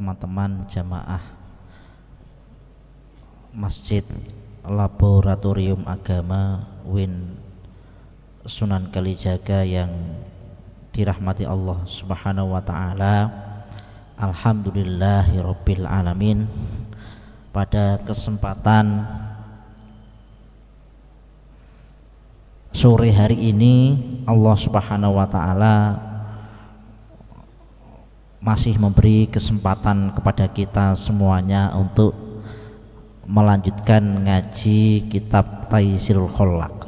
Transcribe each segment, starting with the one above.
teman-teman jamaah Masjid Laboratorium Agama Win Sunan Kalijaga yang dirahmati Allah Subhanahu wa taala. Alhamdulillahirabbil alamin. Pada kesempatan sore hari ini Allah Subhanahu wa taala masih memberi kesempatan kepada kita semuanya untuk melanjutkan ngaji kitab Taysirul Khollaq.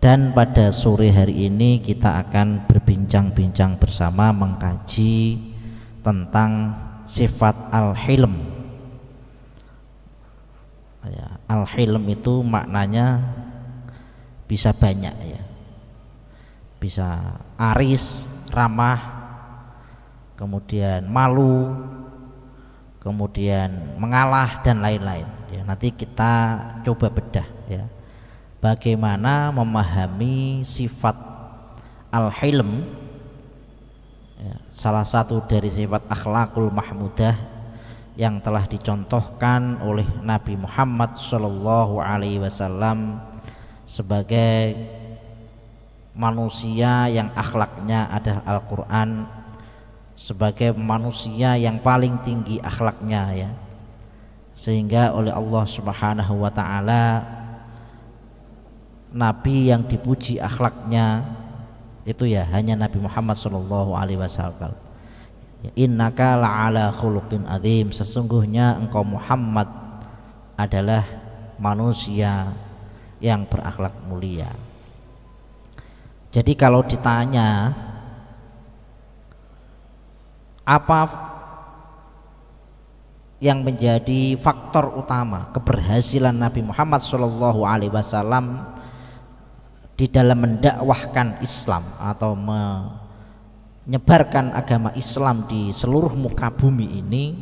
Dan pada sore hari ini kita akan berbincang-bincang bersama mengkaji tentang sifat al-hilm. Ya, al-hilm itu maknanya bisa banyak ya. Bisa aris, ramah, kemudian malu, kemudian mengalah dan lain-lain ya. Nanti kita coba bedah ya, bagaimana memahami sifat al-hilm ya, salah satu dari sifat akhlakul mahmudah yang telah dicontohkan oleh Nabi Muhammad SAW sebagai manusia yang akhlaknya adalah Al-Quran, sebagai manusia yang paling tinggi akhlaknya ya, sehingga oleh Allah Subhanahu wa taala nabi yang dipuji akhlaknya itu ya hanya Nabi Muhammad sallallahu alaihi wasallam. Innaka la'ala khuluqin azim, sesungguhnya engkau Muhammad adalah manusia yang berakhlak mulia. Jadi kalau ditanya apa yang menjadi faktor utama keberhasilan Nabi Muhammad SAW di dalam mendakwahkan Islam atau menyebarkan agama Islam di seluruh muka bumi ini,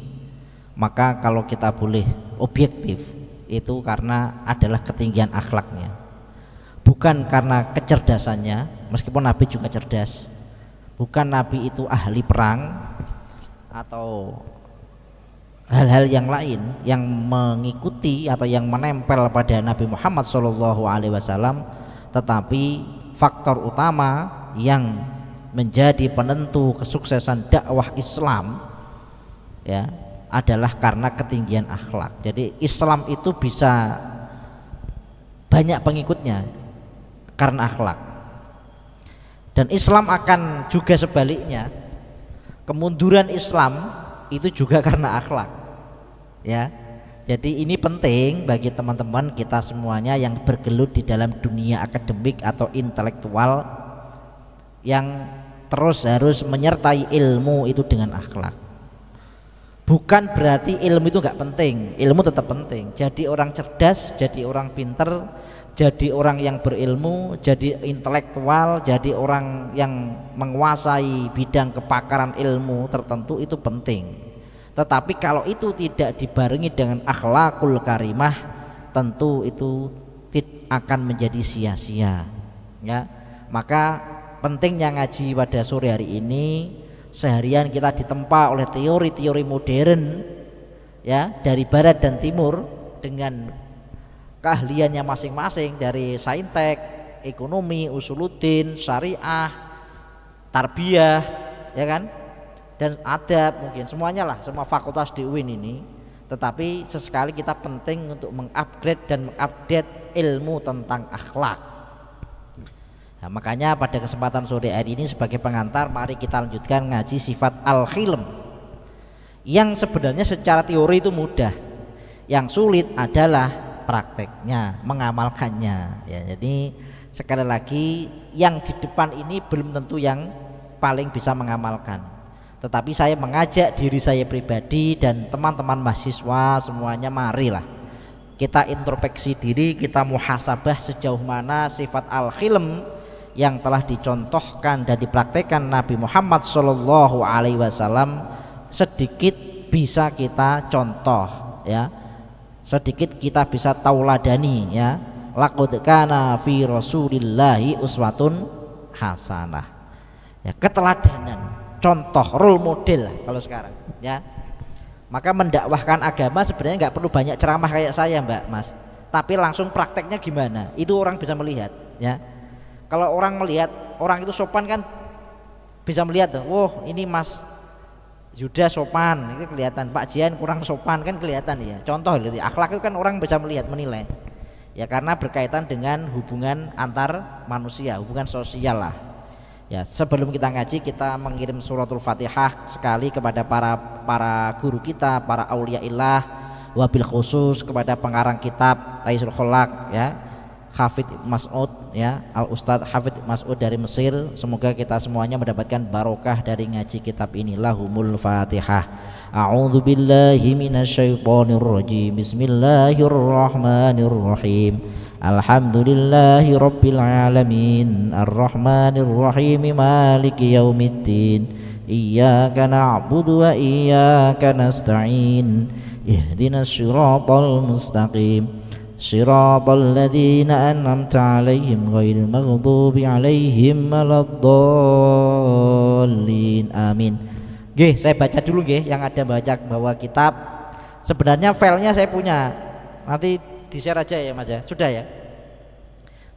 maka kalau kita boleh objektif itu karena adalah ketinggian akhlaknya, bukan karena kecerdasannya, meskipun Nabi juga cerdas, bukan Nabi itu ahli perang atau hal-hal yang lain yang mengikuti atau yang menempel pada Nabi Muhammad SAW, tetapi faktor utama yang menjadi penentu kesuksesan dakwah Islam ya adalah karena ketinggian akhlak. Jadi Islam itu bisa banyak pengikutnya karena akhlak, dan Islam akan juga sebaliknya, kemunduran Islam itu juga karena akhlak ya. Jadi ini penting bagi teman-teman kita semuanya yang bergelut di dalam dunia akademik atau intelektual, yang terus harus menyertai ilmu itu dengan akhlak. Bukan berarti ilmu itu enggak penting, ilmu tetap penting. Jadi orang cerdas, jadi orang pinter, jadi orang yang berilmu, jadi intelektual, jadi orang yang menguasai bidang kepakaran ilmu tertentu itu penting. Tetapi kalau itu tidak dibarengi dengan akhlakul karimah, tentu itu akan menjadi sia-sia ya. Maka pentingnya ngaji pada sore hari ini, seharian kita ditempa oleh teori-teori modern ya dari barat dan timur dengan keahliannya masing-masing, dari saintek, ekonomi, usuluddin, syariah, tarbiyah ya kan, dan adab, mungkin semuanya lah, semua fakultas di UIN ini. Tetapi sesekali kita penting untuk mengupgrade dan mengupdate ilmu tentang akhlak. Nah, makanya pada kesempatan sore hari ini sebagai pengantar, mari kita lanjutkan ngaji sifat al-hilm yang sebenarnya secara teori itu mudah, yang sulit adalah prakteknya, mengamalkannya ya. Jadi sekali lagi yang di depan ini belum tentu yang paling bisa mengamalkan, tetapi saya mengajak diri saya pribadi dan teman-teman mahasiswa semuanya, marilah kita introspeksi diri, kita muhasabah sejauh mana sifat al-hilm yang telah dicontohkan dan dipraktekkan Nabi Muhammad SAW sedikit bisa kita contoh ya, sedikit kita bisa tauladani ya. Laqad kana fi Rasulillahi uswatun hasanah ya, keteladanan, contoh, role model kalau sekarang ya. Maka mendakwahkan agama sebenarnya nggak perlu banyak ceramah kayak saya Mbak Mas, tapi langsung prakteknya gimana itu orang bisa melihat ya. Kalau orang melihat orang itu sopan kan bisa melihat tuh, wah ini Mas Yuda sopan, itu kelihatan. Pak Jian kurang sopan kan kelihatan ya. Contoh gitu, akhlak itu kan orang bisa melihat menilai ya, karena berkaitan dengan hubungan antar manusia, hubungan sosial lah ya. Sebelum kita ngaji kita mengirim suratul Fatihah sekali kepada para guru kita, para auliaillah, wabil khusus kepada pengarang kitab Taisul Kholak ya, Hafidz Mas'ud ya, Al Ustadz Hafidz Mas'ud dari Mesir. Semoga kita semuanya mendapatkan barokah dari ngaji kitab ini. Lahumul Fatihah. A'udzu billahi minasyaitonir rajim. Bismillahirrahmanirrahim. Alhamdulillahi rabbil alamin. Arrahmanir rahim. Maliki yaumiddin. Iyyaka na'budu wa iyyaka nasta'in. Ihdinas siratal mustaqim. Shiratal ladzina an'amta 'alaihim ghairil maghdubi 'alaihim waladdallin. Amin. Nggih, saya baca dulu nggih yang ada bawa kitab. Sebenarnya filenya saya punya. Nanti di-share aja ya Mas ya. Sudah ya?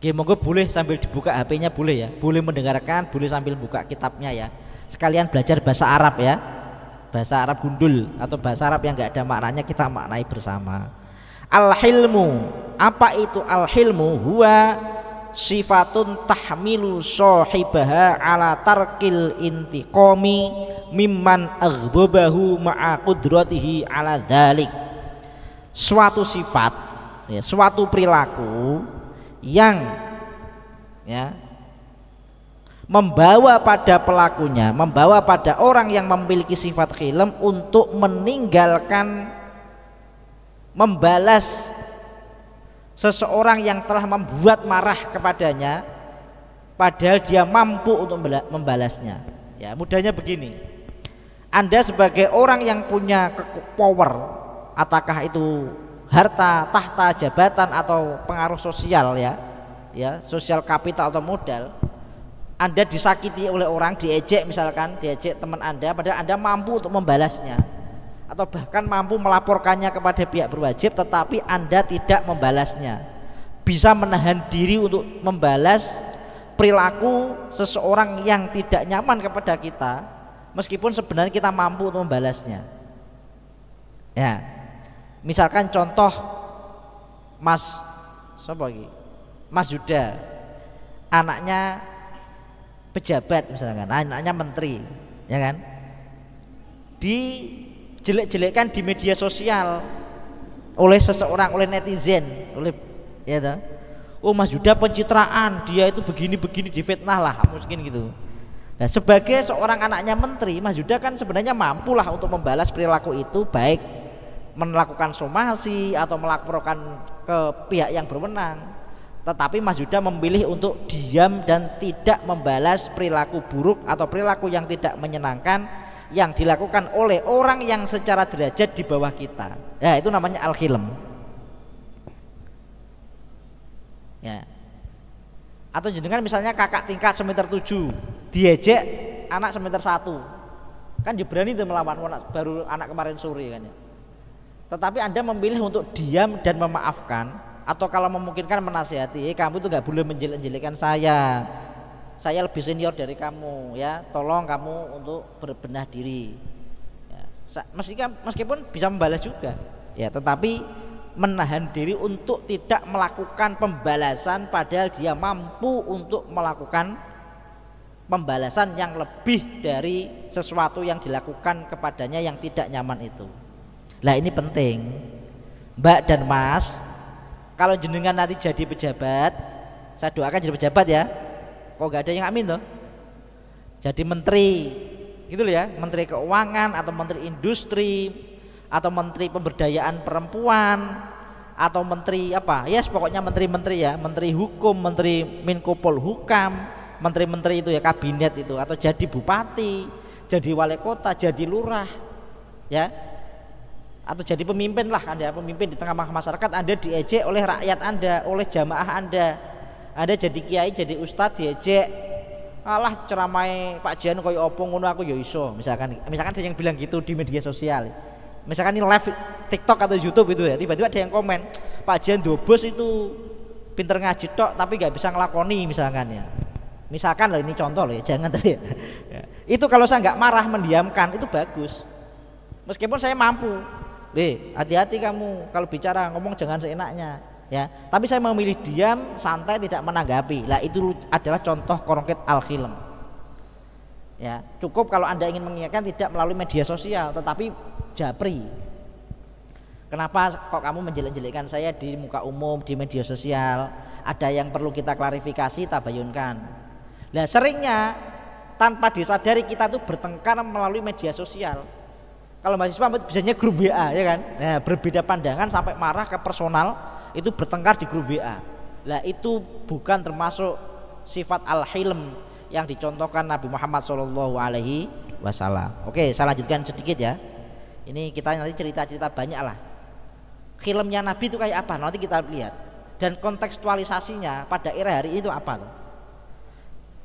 Nggih, monggo boleh sambil dibuka HP-nya boleh ya. Boleh mendengarkan, boleh sambil buka kitabnya ya. Sekalian belajar bahasa Arab ya. Bahasa Arab gundul atau bahasa Arab yang enggak ada maknanya kita maknai bersama. Al-hilmu, apa itu al-hilmu? Huwa sifatun tahmilu sahibaha ala tarkil intiqami mimman aghdabahu ma'a qudratihi ala dzalik. Suatu sifat ya, suatu perilaku yang ya membawa pada pelakunya, membawa pada orang yang memiliki sifat khilm untuk meninggalkan, membalas seseorang yang telah membuat marah kepadanya padahal dia mampu untuk membalasnya. Ya, mudahnya begini. Anda sebagai orang yang punya power, apakah itu harta, tahta, jabatan atau pengaruh sosial ya, sosial kapital atau modal, Anda disakiti oleh orang, diejek misalkan, diejek teman Anda, padahal Anda mampu untuk membalasnya atau bahkan mampu melaporkannya kepada pihak berwajib, tetapi Anda tidak membalasnya, bisa menahan diri untuk membalas perilaku seseorang yang tidak nyaman kepada kita meskipun sebenarnya kita mampu untuk membalasnya. Ya, misalkan contoh Mas Yuda, anaknya pejabat misalkan, anaknya menteri, ya kan, dijelek-jelekkan di media sosial oleh seseorang, oleh netizen, oleh ya toh. Oh Mas Yuda pencitraan, dia itu begini-begini, difitnah lah mungkin gitu. Nah, sebagai seorang anaknya menteri, Mas Yuda kan sebenarnya mampulah untuk membalas perilaku itu, baik melakukan somasi atau melaporkan ke pihak yang berwenang. Tetapi Mas Yuda memilih untuk diam dan tidak membalas perilaku buruk atau perilaku yang tidak menyenangkan yang dilakukan oleh orang yang secara derajat di bawah kita. Ya, itu namanya al-khilm. Ya. Atau jenengan misalnya kakak tingkat semester 7 diejek anak semester 1, kan juga berani itu melawan baru anak kemarin sore kan ya. Tetapi Anda memilih untuk diam dan memaafkan, atau kalau memungkinkan menasihati, kamu itu gak boleh menjelek-jelekan saya lebih senior dari kamu ya, tolong kamu untuk berbenah diri ya. Meskipun bisa membalas juga ya, tetapi menahan diri untuk tidak melakukan pembalasan padahal dia mampu untuk melakukan pembalasan yang lebih dari sesuatu yang dilakukan kepadanya yang tidak nyaman itu. Lah ini penting Mbak dan Mas, kalau jenengan nanti jadi pejabat, saya doakan jadi pejabat ya, kok gak ada yang amin toh, jadi menteri gitu loh ya, menteri keuangan atau menteri industri atau menteri pemberdayaan perempuan atau menteri apa ya, yes, pokoknya menteri-menteri ya, menteri hukum, menteri Menko Polhukam, menteri-menteri itu ya, kabinet itu, atau jadi bupati, jadi wali kota, jadi lurah ya, atau jadi pemimpin lah Anda, pemimpin di tengah masyarakat, Anda diejek oleh rakyat Anda, oleh jamaah Anda jadi kiai, jadi ustadz diejek, alah ceramai Pak Jian koyo opo ngono aku ya iso, misalkan ada yang bilang gitu di media sosial. Misalkan ini live TikTok atau YouTube itu ya, tiba-tiba ada yang komen, Pak Jan Dobos itu pinter ngaji tok tapi nggak bisa ngelakoni misalkan ya. Misalkan loh, ini contoh loh ya, jangan tadi ya. Itu kalau saya nggak marah mendiamkan itu bagus. Meskipun saya mampu, hati-hati kamu kalau bicara ngomong jangan seenaknya ya. Tapi saya memilih diam, santai, tidak menanggapi. Lah itu adalah contoh konkret al-khilm. Ya, cukup kalau Anda ingin mengingatkan tidak melalui media sosial, tetapi japri. Kenapa kok kamu menjelek-jelekkan saya di muka umum, di media sosial? Ada yang perlu kita klarifikasi, tabayunkan. Nah seringnya tanpa disadari kita tuh bertengkar melalui media sosial. Kalau mahasiswa biasanya grup WA ya kan. Nah berbeda pandangan sampai marah ke personal, itu bertengkar di grup WA. Nah itu bukan termasuk sifat al-hilm yang dicontohkan Nabi Muhammad SAW. Oke, saya lanjutkan sedikit ya. Ini kita nanti cerita-cerita banyak lah. Hilmnya Nabi itu kayak apa? Nanti kita lihat. Dan kontekstualisasinya pada era hari ini itu apa tuh?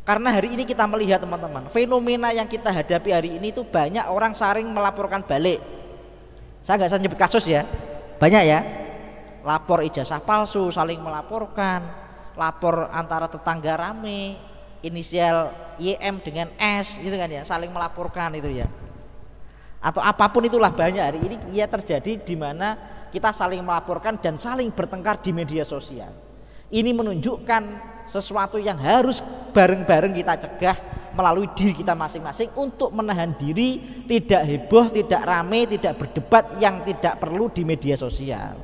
Karena hari ini kita melihat teman-teman, fenomena yang kita hadapi hari ini itu banyak orang saling melaporkan balik. Saya nggak usah nyebut kasus ya, banyak ya. Lapor ijazah palsu, saling melaporkan, lapor antara tetangga rame, inisial YM dengan S gitu kan ya, saling melaporkan itu ya. Atau apapun itulah banyak hari ini ya terjadi di mana kita saling melaporkan dan saling bertengkar di media sosial. Ini menunjukkan sesuatu yang harus bareng-bareng kita cegah melalui diri kita masing-masing untuk menahan diri tidak heboh, tidak rame, tidak berdebat yang tidak perlu di media sosial.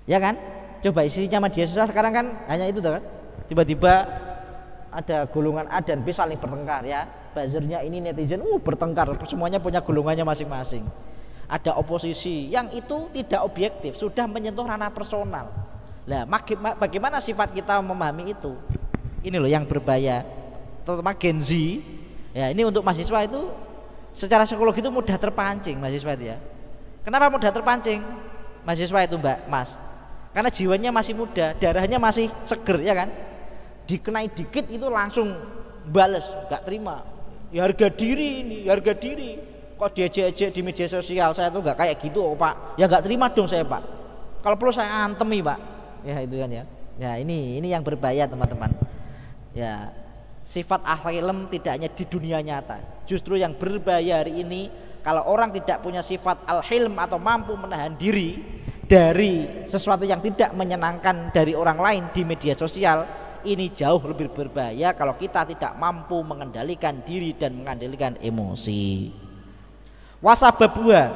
Ya kan? Coba isinya media sosial sekarang kan hanya itu kan. Tiba-tiba ada golongan A dan B saling bertengkar ya. Buzzernya ini netizen bertengkar, semuanya punya golongannya masing-masing. Ada oposisi yang itu tidak objektif, sudah menyentuh ranah personal. Nah, bagaimana sifat kita memahami itu? Ini loh yang berbahaya, terutama Gen Z. Ya, ini untuk mahasiswa itu secara psikologi itu mudah terpancing mahasiswa itu ya. Kenapa mudah terpancing mahasiswa itu Mbak, Mas? Karena jiwanya masih muda, darahnya masih seger ya kan. Dikenai dikit itu langsung bales, gak terima. Ya harga diri ini, harga diri. Kok diajak-ajak di media sosial, saya tuh gak kayak gitu oh, Pak. Ya gak terima dong saya Pak. Kalau perlu saya antemi Pak. Ya itu kan ya. Ya ini yang berbahaya teman-teman. Ya sifat al-hilm tidak hanya di dunia nyata. Justru yang berbahaya hari ini kalau orang tidak punya sifat al-hilm atau mampu menahan diri dari sesuatu yang tidak menyenangkan dari orang lain di media sosial, ini jauh lebih berbahaya kalau kita tidak mampu mengendalikan diri dan mengendalikan emosi. Wasababua,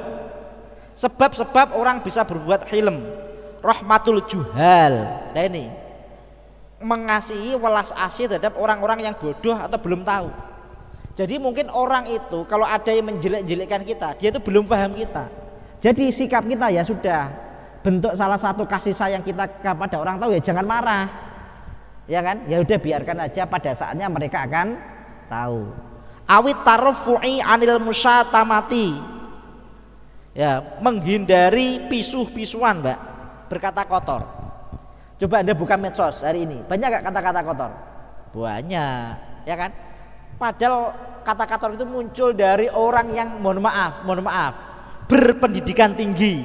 sebab-sebab orang bisa berbuat hilm. Rahmatul juhal. Nah ini mengasihi welas asih terhadap orang-orang yang bodoh atau belum tahu. Jadi mungkin orang itu kalau ada yang menjelek-jelekkan kita, dia itu belum paham kita. Jadi sikap kita ya sudah bentuk salah satu kasih sayang kita kepada orang tahu ya jangan marah. Ya kan? Ya udah biarkan aja, pada saatnya mereka akan tahu. Awit tarfu'i anil musyatamati. Ya, menghindari pisuh-pisuan, Mbak. Berkata kotor. Coba Anda buka medsos hari ini, banyak gak kata-kata kotor? Banyak, ya kan? Padahal kata kotor itu muncul dari orang yang mohon maaf, berpendidikan tinggi,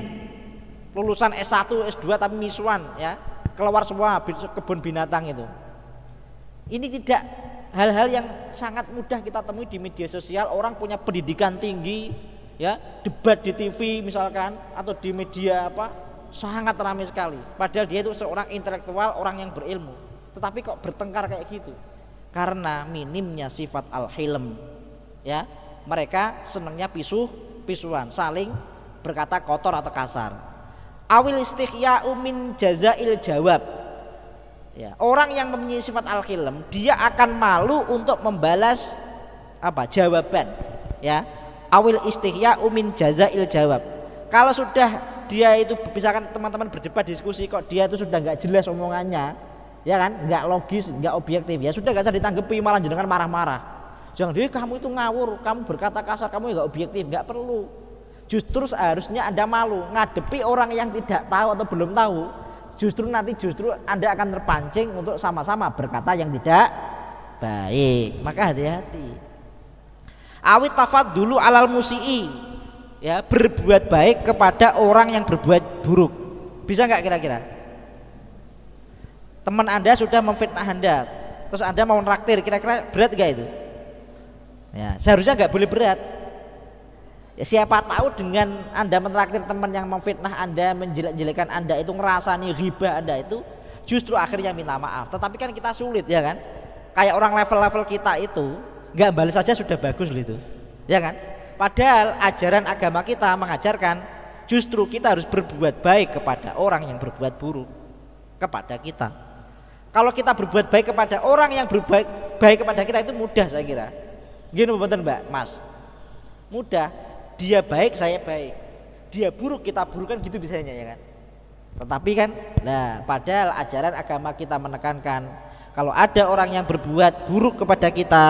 lulusan S1, S2 tapi misuan, ya, keluar semua kebun binatang itu. Ini tidak hal-hal yang sangat mudah kita temui di media sosial. Orang punya pendidikan tinggi, ya, debat di TV misalkan atau di media apa. Sangat ramai sekali. Padahal dia itu seorang intelektual, orang yang berilmu. Tetapi kok bertengkar kayak gitu? Karena minimnya sifat al-hilm. Ya, mereka senangnya pisuhan, saling berkata kotor atau kasar. Awil istihya'u min jazail jawab. Ya, orang yang mempunyai sifat al-hilm, dia akan malu untuk membalas apa? Jawaban. Ya. Awil istihya'u min jazail jawab. Kalau sudah dia itu misalkan teman-teman berdebat diskusi kok dia itu sudah nggak jelas omongannya, ya kan, nggak logis, nggak objektif, ya sudah nggak usah ditanggapi, malah jenengan marah-marah. Jangan dia kamu itu ngawur, kamu berkata kasar, kamu nggak objektif, nggak perlu. Justru seharusnya Anda malu ngadepi orang yang tidak tahu atau belum tahu. Justru Anda akan terpancing untuk sama-sama berkata yang tidak baik. Maka hati-hati. Awit tafad dulu alal musii. ya berbuat baik kepada orang yang berbuat buruk. Bisa nggak kira-kira? Teman Anda sudah memfitnah Anda, terus Anda mau nraktir, kira-kira berat nggak itu? Ya, seharusnya nggak boleh berat. Ya, siapa tahu dengan Anda menraktir teman yang memfitnah Anda, menjelek-jelekan Anda itu, ngerasani ghibah Anda itu, justru akhirnya minta maaf. Tetapi kan kita sulit, ya kan? Kayak orang level-level kita itu nggak balas saja sudah bagus gitu, ya kan? Padahal ajaran agama kita mengajarkan justru kita harus berbuat baik kepada orang yang berbuat buruk kepada kita. Kalau kita berbuat baik kepada orang yang berbuat baik kepada kita itu mudah, saya kira. Gini betul Mbak, Mas. Mudah. Dia baik, saya baik. Dia buruk, kita buruk, kan gitu bisanya, ya kan? Tetapi kan, nah padahal ajaran agama kita menekankan kalau ada orang yang berbuat buruk kepada kita,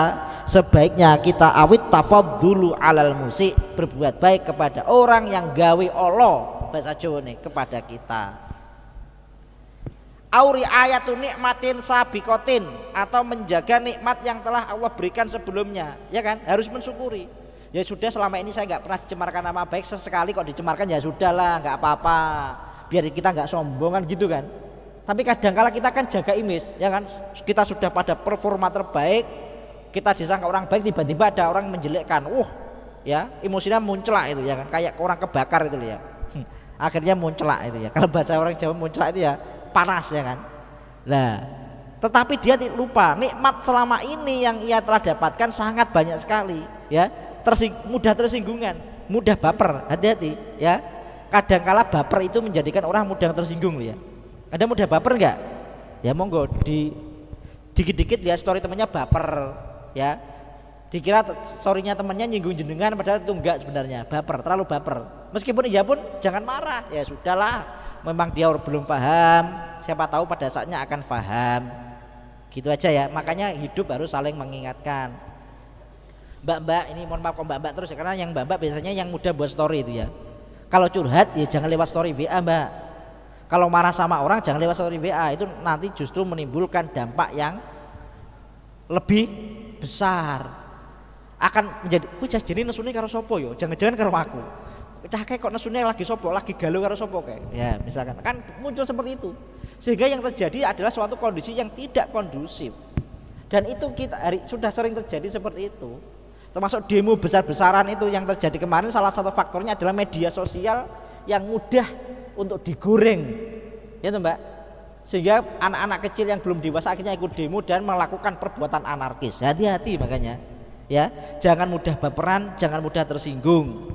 sebaiknya kita awit tafadhulu alal musik, berbuat baik kepada orang yang gawe Allah, bahasa Jawa nih, kepada kita. Auri ayatun nikmatin sabikotin, atau menjaga nikmat yang telah Allah berikan sebelumnya, ya kan? Harus mensyukuri. Ya sudah, selama ini saya nggak pernah dicemarkan nama baik, sesekali kok dicemarkan ya sudahlah, nggak apa-apa, biar kita nggak sombongan gitu kan. Tapi kadang-kala kita kan jaga image, ya kan? Kita sudah pada performa terbaik, kita disangka orang baik, tiba-tiba ada orang menjelekkan, ya emosinya muncelak itu, ya kan? Kayak orang kebakar itu ya. Akhirnya muncelak itu ya. Kalau bahasa orang Jawa muncelak itu ya panas, ya kan. Nah, tetapi dia lupa nikmat selama ini yang ia telah dapatkan sangat banyak sekali, ya. Mudah tersinggungan, mudah baper, hati-hati, ya. Kadangkala baper itu menjadikan orang mudah tersinggung, ya. Ada mudah baper enggak? Ya monggo, dikit-dikit lihat story temannya baper, ya. Dikira storynya temannya nyinggung jenengan, padahal itu enggak, sebenarnya baper, terlalu baper. Meskipun iya pun jangan marah, ya sudahlah. Memang dia belum paham, siapa tahu pada saatnya akan paham, gitu aja ya. Makanya hidup harus saling mengingatkan. Mbak-mbak, ini mohon maaf kok mbak-mbak terus ya, karena yang mbak-mbak biasanya yang mudah buat story itu ya. Kalau curhat ya jangan lewat story WA Mbak. Kalau marah sama orang jangan lewat story WA, itu nanti justru menimbulkan dampak yang lebih besar. Akan menjadi, jas jadi nesune karo sopo yo, jangan-jangan karo aku. Cah kayak kok nesune lagi sopo, lagi galau karo sopo kayak. Ya, misalkan kan muncul seperti itu. Sehingga yang terjadi adalah suatu kondisi yang tidak kondusif. Dan itu kita sudah sering terjadi seperti itu. Termasuk demo besar-besaran itu yang terjadi kemarin, salah satu faktornya adalah media sosial yang mudah untuk digoreng. Ya tuh Mbak. Sehingga anak-anak kecil yang belum dewasa akhirnya ikut demo dan melakukan perbuatan anarkis. Hati-hati makanya. Ya, jangan mudah baperan, jangan mudah tersinggung.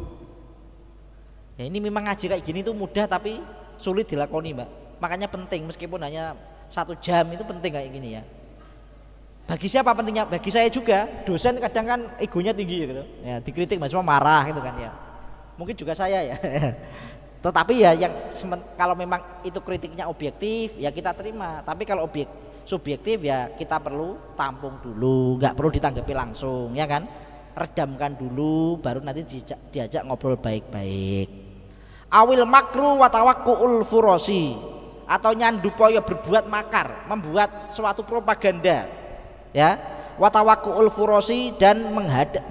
Ya, ini memang ngaji kayak gini tuh mudah tapi sulit dilakoni Mbak. Makanya penting, meskipun hanya 1 jam itu penting kayak gini ya. Bagi siapa pentingnya? Bagi saya juga. Dosen kadang kan egonya tinggi gitu. Ya, dikritik mahasiswa marah gitu kan ya. Mungkin juga saya ya. Tetapi ya yang kalau memang itu kritiknya objektif ya kita terima. Tapi kalau subjektif ya kita perlu tampung dulu, nggak perlu ditanggapi langsung, ya kan? Redamkan dulu, baru nanti diajak ngobrol baik-baik. Awil makru wa tawakkuul furosi, atau nyandupoyo berbuat makar, membuat suatu propaganda, ya. Wa tawakkuul furosi, dan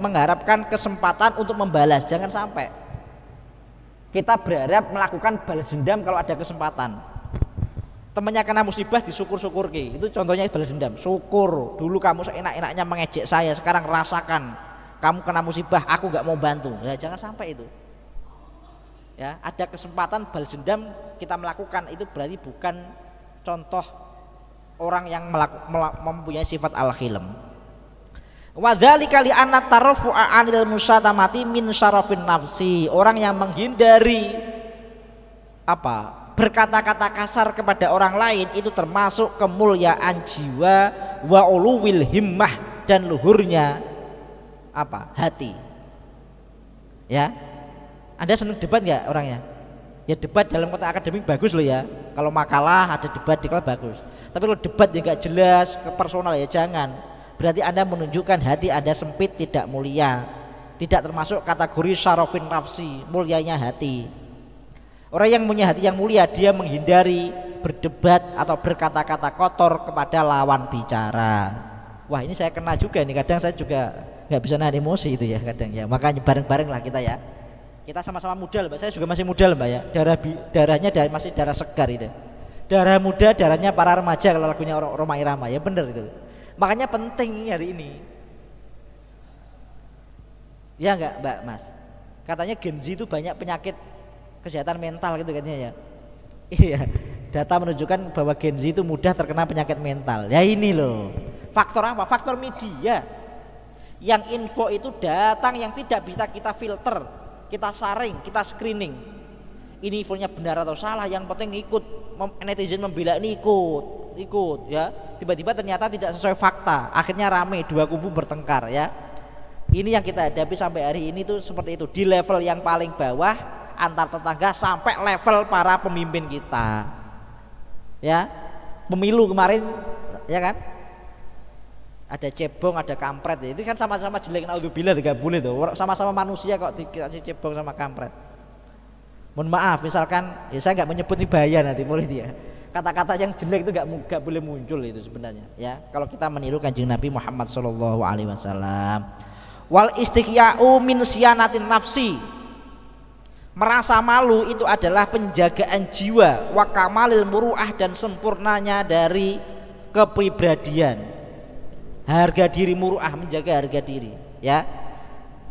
mengharapkan kesempatan untuk membalas. Jangan sampai kita berharap melakukan balas dendam kalau ada kesempatan. Temennya kena musibah disyukur-syukur itu contohnya balas dendam. Syukur dulu kamu seenak-enaknya mengejek saya, sekarang rasakan kamu kena musibah, aku gak mau bantu. Ya jangan sampai itu. Ya, ada kesempatan balas dendam kita melakukan, itu berarti bukan contoh orang yang mempunyai sifat al-khilm. Wa dzalika li anna tarfu'a 'anil musyatamati min syarafin nafsi. Orang yang menghindari berkata-kata kasar kepada orang lain itu termasuk kemuliaan jiwa, wa uluwil himmah, dan luhurnya hati. Ya, Anda senang debat nggak orangnya? Ya debat dalam konteks akademik bagus loh ya. Kalau makalah ada debat di kelas bagus. Tapi kalau debat yang nggak jelas ke personal ya jangan. Berarti Anda menunjukkan hati Anda sempit, tidak mulia, tidak termasuk kategori syarafin nafsi, mulianya hati. Orang yang punya hati yang mulia dia menghindari berdebat atau berkata-kata kotor kepada lawan bicara. Wah ini saya kena juga nih, kadang saya juga nggak bisa nahan emosi itu ya kadang ya. Makanya bareng-bareng lah kita ya. Kita sama-sama muda loh Mbak, saya juga masih muda loh Mbak ya. Darahnya masih darah segar itu. Darah muda, darahnya para remaja kalau lagunya Roma Irama, ya bener itu. Makanya penting hari ini. Ya enggak Mbak Mas? Katanya Gen Z itu banyak penyakit kesehatan mental gitu katanya ya. Iya, data menunjukkan bahwa Gen Z itu mudah terkena penyakit mental. Ya ini loh. Faktor apa? Faktor media. Yang info itu datang yang tidak bisa kita filter, kita saring, kita screening. Ini infonya benar atau salah, yang penting ikut. Netizen membela ini ikut ya. Tiba-tiba ternyata tidak sesuai fakta, akhirnya rame, dua kubu bertengkar ya. Ini yang kita hadapi sampai hari ini tuh seperti itu, di level yang paling bawah antar tetangga sampai level para pemimpin kita. Ya. Pemilu kemarin ya kan? Ada cebong, ada kampret, itu kan sama-sama jelek, naudzubillah, tidak boleh tuh. Sama-sama manusia kok dikasih cebong sama kampret. Mohon maaf, misalkan ya saya nggak menyebut nih bahaya nanti boleh dia. Kata-kata yang jelek itu nggak boleh muncul itu sebenarnya. Ya, kalau kita meniru Kanjeng Nabi Muhammad Shallallahu Alaihi Wasallam. Wal istihya'u min siyanatin nafsi. Merasa malu itu adalah penjagaan jiwa, wa kamalil muru'ah, dan sempurnanya dari kepribadian. Harga diri, muru'ah, menjaga harga diri ya.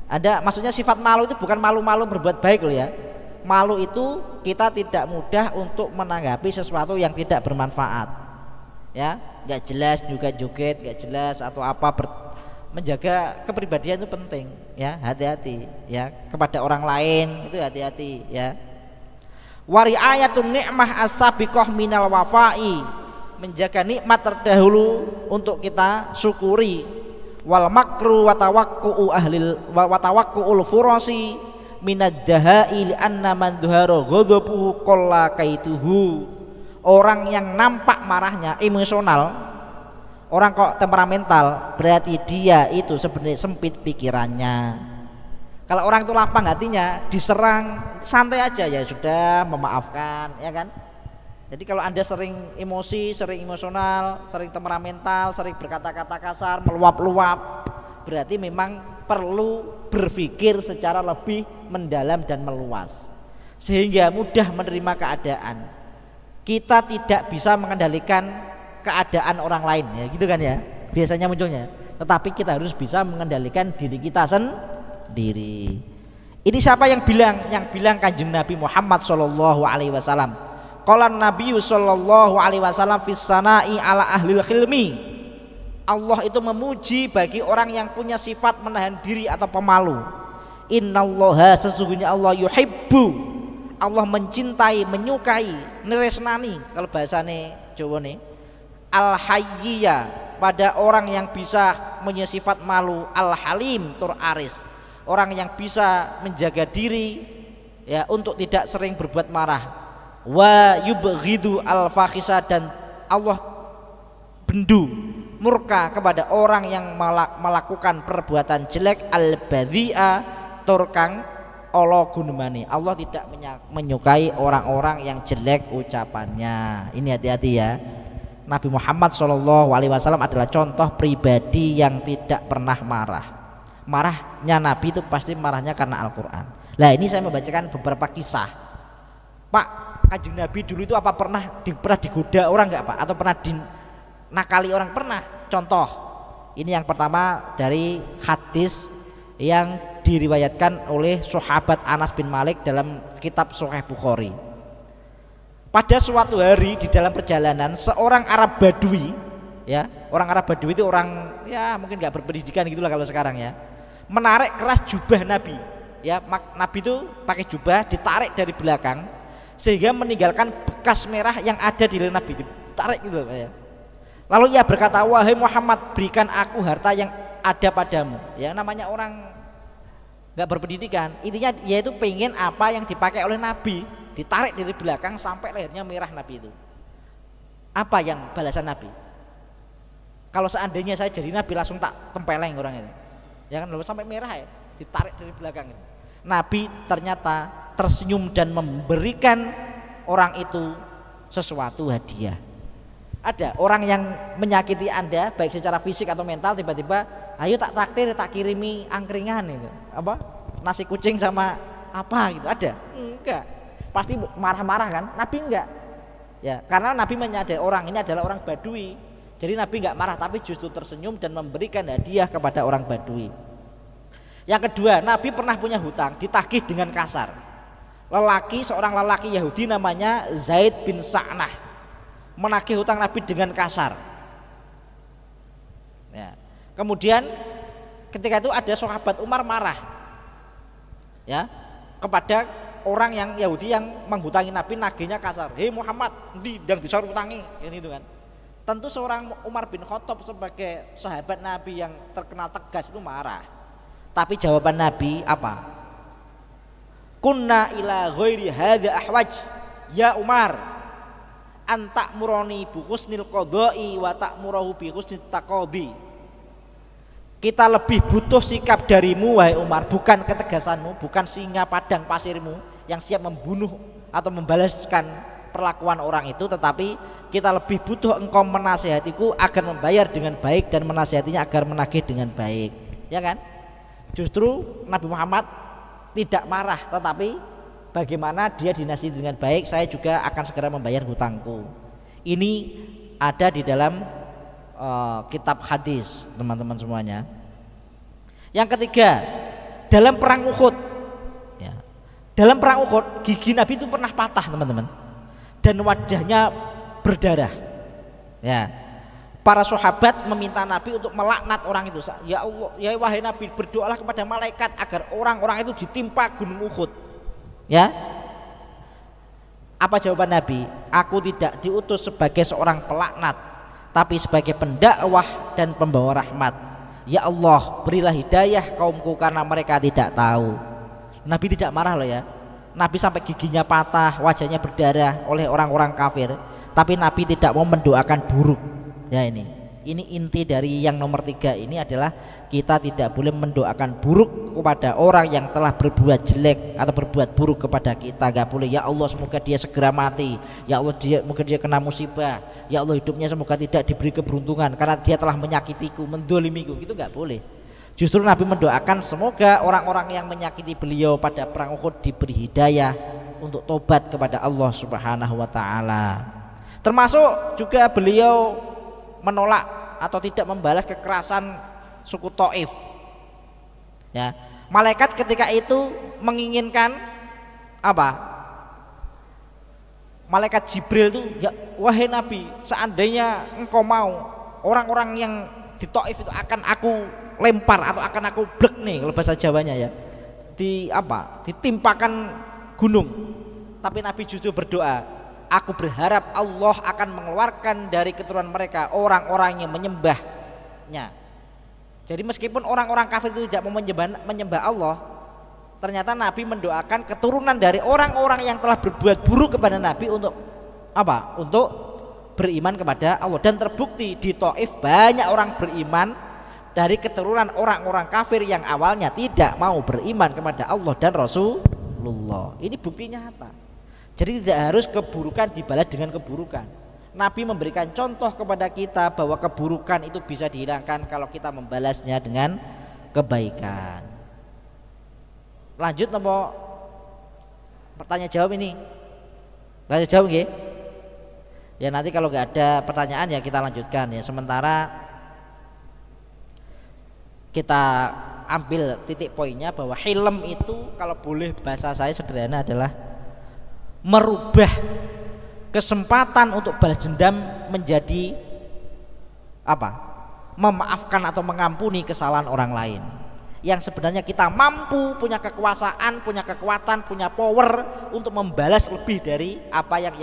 Ada maksudnya sifat malu itu bukan malu-malu berbuat baik loh ya. Malu itu kita tidak mudah untuk menanggapi sesuatu yang tidak bermanfaat ya, nggak jelas juga joget, nggak jelas atau apa. Menjaga kepribadian itu penting ya, hati-hati ya, kepada orang lain itu hati-hati ya. Wari'ayatun ni'mah as-sabiqah minal wafa'i, menjaga nikmat terdahulu untuk kita syukuri. Wal makru wa tawakku'ul furasi minad dahai li anna man dhuhara ghadabuhu qalla kaituhu. Orang yang nampak marahnya emosional, orang kok temperamental, berarti dia itu sebenarnya sempit pikirannya. Kalau orang itu lapang hatinya, diserang santai aja ya sudah, memaafkan ya kan. Jadi kalau Anda sering emosi, sering emosional, sering temperamental, sering berkata-kata kasar, meluap-luap, berarti memang perlu berpikir secara lebih mendalam dan meluas, sehingga mudah menerima keadaan. Kita tidak bisa mengendalikan keadaan orang lain ya, gitu kan ya, biasanya munculnya. Tetapi kita harus bisa mengendalikan diri kita sendiri. Ini siapa yang bilang? Yang bilang Kanjeng Nabi Muhammad Shallallahu Alaihi Wasallam. Qala Nabi sallallahu alaihi wasallam fis sana'i ala ahlil khilmi. Allah itu memuji bagi orang yang punya sifat menahan diri atau pemalu. Innallaha, sesungguhnya Allah, yuhibbu, Allah mencintai, menyukai, niresnani kalau bahasane Jawa nih, al hayyiya, pada orang yang bisa punya sifat malu, al halim tur aris, orang yang bisa menjaga diri ya untuk tidak sering berbuat marah. Wa yubghidu al-fakhisa, dan Allah bendu, murka kepada orang yang melakukan perbuatan jelek, al-badhi'a turkang olo gunemani. Allah tidak menyukai orang-orang yang jelek ucapannya. Ini hati-hati ya. Nabi Muhammad SAW adalah contoh pribadi yang tidak pernah marah. Marahnya Nabi itu pasti marahnya karena Al-Quran. Nah ini saya membacakan beberapa kisah. Pak, Kanjeng Nabi dulu itu apa pernah digoda orang nggak Pak? Atau pernah dinakali orang? Pernah. Contoh, ini yang pertama dari hadis yang diriwayatkan oleh sahabat Anas bin Malik dalam kitab Sahih Bukhari. Pada suatu hari di dalam perjalanan, seorang Arab Badui ya, orang Arab Badui itu orang ya mungkin nggak berpendidikan gitulah kalau sekarang ya, menarik keras jubah Nabi ya. Nabi itu pakai jubah, ditarik dari belakang sehingga meninggalkan bekas merah yang ada di leher Nabi, ditarik gitu ya. Lalu ia berkata, wahai Muhammad, berikan aku harta yang ada padamu. Ya namanya orang nggak berpendidikan, intinya yaitu pengen apa yang dipakai oleh Nabi, ditarik dari belakang sampai lehernya merah Nabi itu. Apa yang balasan Nabi? Kalau seandainya saya jadi Nabi langsung tak tempeleng orang itu, ya kan, lalu sampai merah ya, ditarik dari belakang itu. Nabi ternyata tersenyum dan memberikan orang itu sesuatu hadiah. Ada orang yang menyakiti Anda baik secara fisik atau mental, tiba-tiba ayo tak traktir, tak kirimi angkringan itu, apa, nasi kucing sama apa gitu, ada? Enggak. Pasti marah-marah kan? Nabi enggak. Ya, karena Nabi menyadari orang ini adalah orang Badui. Jadi Nabi enggak marah, tapi justru tersenyum dan memberikan hadiah kepada orang Badui. Yang kedua, Nabi pernah punya hutang, ditagih dengan kasar. Seorang lelaki Yahudi namanya Zaid bin Sa'nah menagih hutang Nabi dengan kasar. Ya. Kemudian ketika itu ada sahabat Umar marah, ya, kepada orang yang Yahudi yang menghutangi Nabi, nagihnya kasar. Hei Muhammad, ndang disuruh utangi, ini itu kan. Tentu seorang Umar bin Khattab sebagai sahabat Nabi yang terkenal tegas itu marah. Tapi jawaban Nabi apa? Kunna ila ghairi hadza ahwaj ya Umar an ta'murani bi husnil qada'i wa ta'murahu bi husnit taqadi. Kita lebih butuh sikap darimu wahai Umar, bukan ketegasanmu, bukan singa padang pasirmu yang siap membunuh atau membalaskan perlakuan orang itu, tetapi kita lebih butuh engkau menasihatiku agar membayar dengan baik dan menasihatinya agar menagih dengan baik, ya kan? Justru Nabi Muhammad tidak marah, tetapi bagaimana dia dinasihati dengan baik, saya juga akan segera membayar hutangku. Ini ada di dalam kitab hadis, teman-teman semuanya. Yang ketiga, dalam perang Uhud, ya, dalam perang Uhud gigi Nabi itu pernah patah, teman-teman, dan wajahnya berdarah. Ya, para sahabat meminta Nabi untuk melaknat orang itu. Ya Allah, ya wahai Nabi, berdoalah kepada malaikat agar orang-orang itu ditimpa gunung Uhud. Ya, apa jawaban Nabi? Aku tidak diutus sebagai seorang pelaknat, tapi sebagai pendakwah dan pembawa rahmat. Ya Allah, berilah hidayah kaumku karena mereka tidak tahu. Nabi tidak marah loh ya. Nabi sampai giginya patah, wajahnya berdarah oleh orang-orang kafir, tapi Nabi tidak mau mendoakan buruk. Ya, ini inti dari yang nomor 3 ini adalah kita tidak boleh mendoakan buruk kepada orang yang telah berbuat jelek atau berbuat buruk kepada kita. Gak boleh. Ya Allah, semoga dia segera mati. Ya Allah, semoga dia kena musibah. Ya Allah, hidupnya semoga tidak diberi keberuntungan karena dia telah menyakitiku, mendolimiku. Gitu gak boleh. Justru Nabi mendoakan semoga orang-orang yang menyakiti beliau pada perang Uhud diberi hidayah untuk tobat kepada Allah Subhanahu wa taala. Termasuk juga beliau menolak atau tidak membalas kekerasan suku Taif. Ya, malaikat ketika itu menginginkan apa? Malaikat Jibril itu, ya wahai Nabi, seandainya engkau mau, orang-orang yang di Taif itu akan aku lempar atau akan aku blek nih, kalau bahasa Jawanya ya, ditimpakan gunung. Tapi Nabi justru berdoa, aku berharap Allah akan mengeluarkan dari keturunan mereka orang-orang yang menyembahnya. Jadi meskipun orang-orang kafir itu tidak mau menyembah Allah, ternyata Nabi mendoakan keturunan dari orang-orang yang telah berbuat buruk kepada Nabi untuk apa? Untuk beriman kepada Allah. Dan terbukti di Taif banyak orang beriman dari keturunan orang-orang kafir yang awalnya tidak mau beriman kepada Allah dan Rasulullah. Ini bukti nyata. Jadi tidak harus keburukan dibalas dengan keburukan. Nabi memberikan contoh kepada kita bahwa keburukan itu bisa dihilangkan kalau kita membalasnya dengan kebaikan. Lanjut nomor pertanyaan jawab ini. Tanya jawab nggih? Ya nanti kalau nggak ada pertanyaan ya kita lanjutkan ya. Sementara kita ambil titik poinnya bahwa hilm itu kalau boleh bahasa saya sederhana adalah merubah kesempatan untuk balas dendam menjadi apa? Memaafkan atau mengampuni kesalahan orang lain. Yang sebenarnya kita mampu, punya kekuasaan, punya kekuatan, punya power untuk membalas lebih dari apa yang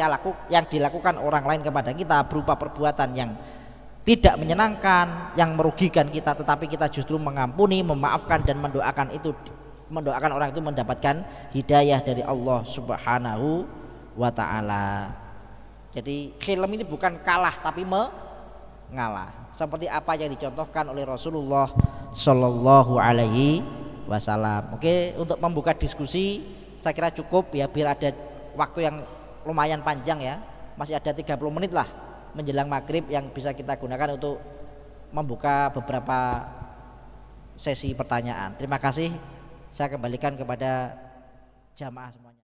dilakukan orang lain kepada kita berupa perbuatan yang tidak menyenangkan, yang merugikan kita, tetapi kita justru mengampuni, memaafkan dan mendoakan orang itu mendapatkan hidayah dari Allah Subhanahu wa taala. Jadi hilm ini bukan kalah tapi mengalah, seperti apa yang dicontohkan oleh Rasulullah Shallallahu alaihi wasallam. Oke, untuk membuka diskusi saya kira cukup ya, biar ada waktu yang lumayan panjang ya. Masih ada 30 menit lah menjelang maghrib yang bisa kita gunakan untuk membuka beberapa sesi pertanyaan. Terima kasih. Saya kembalikan kepada jamaah semuanya.